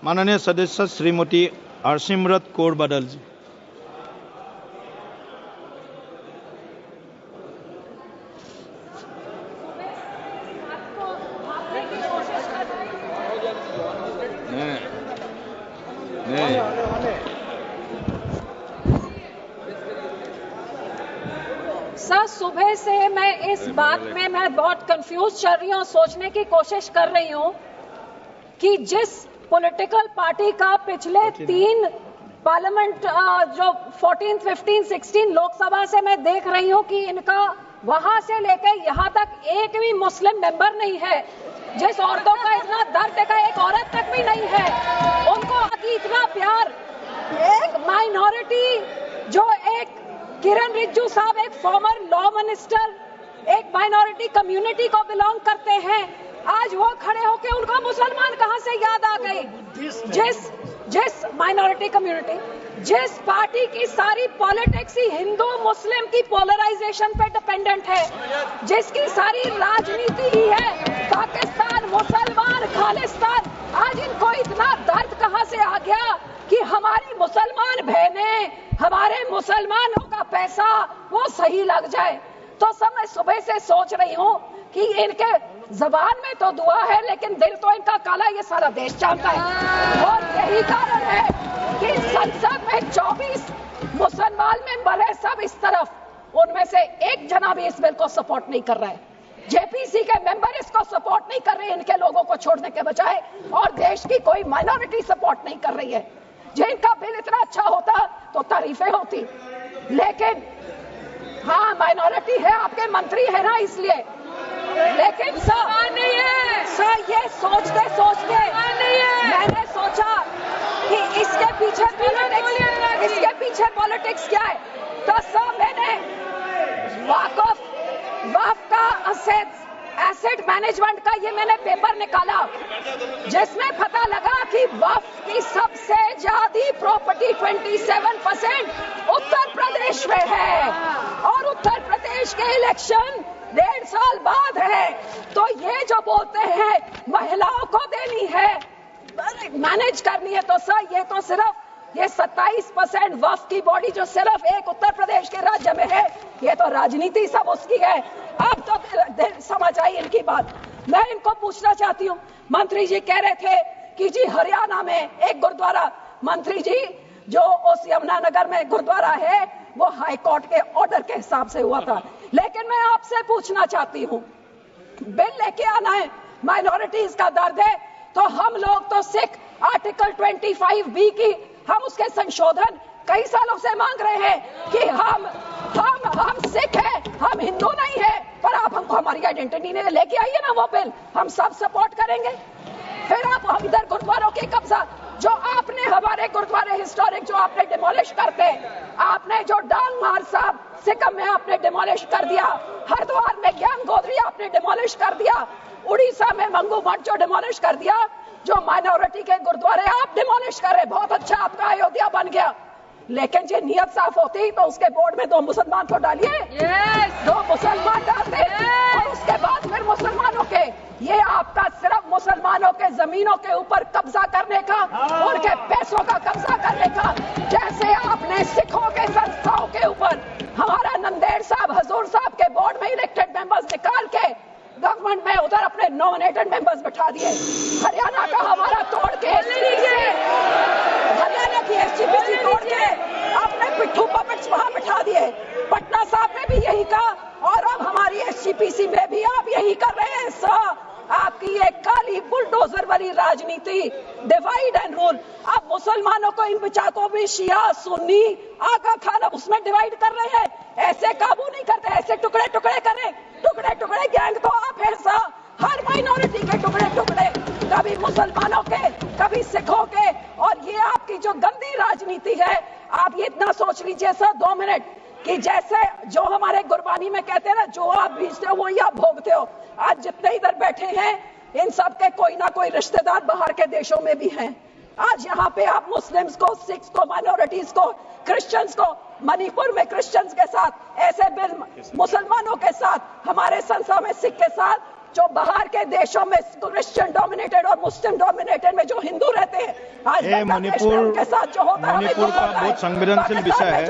माननीय सदस्य श्रीमती हरसिमरत कौर बादल जी। सर, सुबह से मैं इस बात में बहुत कंफ्यूज चल रही हूँ, सोचने की कोशिश कर रही हूँ कि जिस पॉलिटिकल पार्टी का पिछले 3 पार्लियामेंट जो 14, 15, 16 लोकसभा से मैं देख रही हूँ कि इनका वहां से लेकर यहाँ तक एक भी मुस्लिम मेंबर नहीं है। जिस औरतों का इतना दर्द देखा एक औरत तक भी नहीं है, उनको इतना प्यार। एक माइनॉरिटी जो एक किरण रिजिजू साहब एक फॉर्मर लॉ मिनिस्टर एक माइनॉरिटी कम्युनिटी को बिलोंग करते हैं, आज वो खड़े होके उनको मुसलमान कहां से याद आ गई। जिस माइनॉरिटी कम्युनिटी, जिस पार्टी की सारी पॉलिटिक्स ही हिंदू मुस्लिम की पोलराइजेशन पे डिपेंडेंट है, जिसकी सारी राजनीति ही है पाकिस्तान मुसलमान खालिस्तान, आज इनको इतना दर्द कहां से आ गया कि हमारी मुसलमान बहनें, हमारे मुसलमानों का पैसा वो सही लग जाए। तो सब मैं सुबह से सोच रही हूँ कि इनके जबान में तो दुआ है लेकिन दिल तो इनका काला, ये सारा देश जानता है। और यही कारण है कि संसद में 24 मुसलमान मेंबर है, सब इस तरफ, उनमें से एक जना भी इस बिल को सपोर्ट नहीं कर रहा है। जेपीसी के मेंबर इसको सपोर्ट नहीं कर रहे, इनके लोगों को छोड़ने के बजाय, और देश की कोई माइनॉरिटी सपोर्ट नहीं कर रही है। जिनका बिल इतना अच्छा होता तो तारीफें होती, लेकिन हाँ माइनॉरिटी है, आपके मंत्री है ना इसलिए, लेकिन सर ये सोचते सोचते मैंने सोचा कि इसके पीछे पॉलिटिक्स क्या है। तो सर मैंने वक्फ का एसेट मैनेजमेंट का ये मैंने पेपर निकाला, जिसमें पता लगा कि वक्फ की सबसे ज्यादा प्रॉपर्टी 27% उत्तर प्रदेश में है, और उत्तर प्रदेश के इलेक्शन 1.5 साल बाद है। तो ये जो बोलते हैं महिलाओं को देनी है, मैनेज करनी है, तो सर ये तो सिर्फ ये 27% वक्फ की बॉडी जो सिर्फ एक उत्तर प्रदेश के राज्य में है, ये तो राजनीति सब उसकी है। अब तो समझ आई इनकी बात। मैं इनको पूछना चाहती हूँ, मंत्री जी कह रहे थे कि जी हरियाणा में एक गुरुद्वारा, मंत्री जी जो उस यमुनानगर में गुरुद्वारा है वो हाई कोर्ट के ऑर्डर के हिसाब से हुआ था, लेकिन मैं आपसे पूछना चाहती हूँ, बिल लेके आना है, माइनॉरिटीज का दर्द है, तो हम लोग तो सिख आर्टिकल 25B की हम उसके संशोधन कई सालों से मांग रहे हैं कि हम सिख हैं, हम हिंदू नहीं है, पर आप हमको हमारी आइडेंटिटी नहीं लेके आइए ना वो बिल, हम सब सपोर्ट करेंगे। फिर आप हम इधर गुरुद्वारों के कब्जा, जो आपने हमारे गुरुद्वारे हिस्टोरिक जो आपने डिमोलिश करते, आपने जो डांग मार साहब सिक्किम में आपने डिमोलिश कर दिया, हरिद्वार में ज्ञान गोदरी आपने डिमोलिश कर दिया, उड़ीसा में मंगू मठ जो डिमोलिश कर दिया, जो माइनॉरिटी के गुरुद्वारे आप डिमोलिश कर रहे, बहुत अच्छा आपका अयोध्या बन गया, लेकिन जो नियत साफ होती तो उसके बोर्ड में 2 मुसलमान को डालिए, 2 मुसलमान डालते, और उसके बाद फिर मुसलमानों के, ये आपका सिर्फ मुसलमानों के जमीनों के ऊपर कब्जा करने का, उनके पैसों का कब्जा करने का, जैसे आपने सिखों के संस्थाओं के ऊपर हमारा नंदेड़ साहब हजूर साहब के बोर्ड में इलेक्टेड मेंबर्स निकाल के गवर्नमेंट में उधर अपने नॉमिनेटेड मेंबर्स बैठा दिए, हरियाणा का हमारा तोड़ के, हरियाणा की एसजीपीसी तोड़ के आपने पिट्ठू पपेट्स वहां बैठा दिए, पटना साहब ने भी यही कहा, और अब हमारी एसजीपीसी में भी आप यही कर रहे हैं। सर आपकी ये काली बुलडोजर वाली राजनीति, डिवाइड एंड रूल, अब मुसलमानों को इन बिचारों भी शिया सुन्नी आगा खान अब उसमें डिवाइड कर रहे हैं, ऐसे काबू नहीं करते, ऐसे टुकड़े टुकड़े करें, टुकड़े टुकड़े गैंग तो आप हैं सर, हर माइनॉरिटी के टुकड़े टुकड़े, कभी मुसलमानों के कभी सिखों के, और ये आपकी जो गंदी राजनीति है, आप ये इतना सोच लीजिए सर 2 मिनट कि जैसे जो हमारे गुरबानी में कहते हैं ना, जो आप बीजते हो वही आप भोगते हो। आज जितने इधर बैठे हैं इन सब के कोई ना कोई रिश्तेदार बाहर के देशों में भी हैं। आज यहाँ पे आप मुस्लिम्स को, सिख्स को, माइनॉरिटीज को, क्रिश्चियंस को, मणिपुर में क्रिश्चियंस के साथ ऐसे बिल, मुसलमानों के साथ, हमारे संस्था में सिख के साथ, जो बाहर के देशों में क्रिश्चियन डोमिनेटेड और मुस्लिम डोमिनेटेड में जो हिंदू रहते हैं, आज बांग्लादेश में उनके साथ जो होता है, मणिपुर का बहुत संवेदनशील विषय है।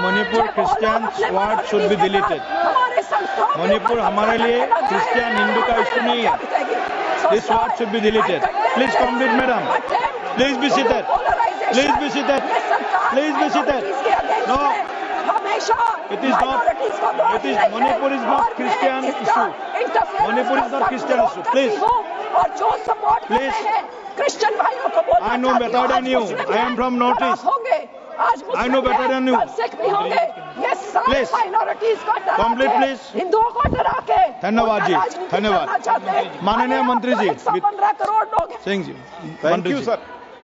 Manipur Christians ward should be deleted. Manipur हमारे लिए क्रिश्चियन हिंदू का इशू नहीं है। This ward should be deleted. Please complete madam, please be seated, please be seated, please be seated. No, it is not, it is, Manipur is not Christian issue. Manipur is not Christian issue. Please, और जो support please, Christian भाइयों को बोलना I know better than you. I am from Northeast. आज I know better than you. Sikh भी होंगे। ये सारे Please. माइनॉरिटीज को डरा Complete, के, please. हिंदुओं को डरा के धन्यवाद जी, राजनीति धन्यवाद। करना चाहते हैं। माननीय मंत्री जी, 115 करोड़ लोग हैं। सिंह जी, Thank मंत्री you, जी। sir.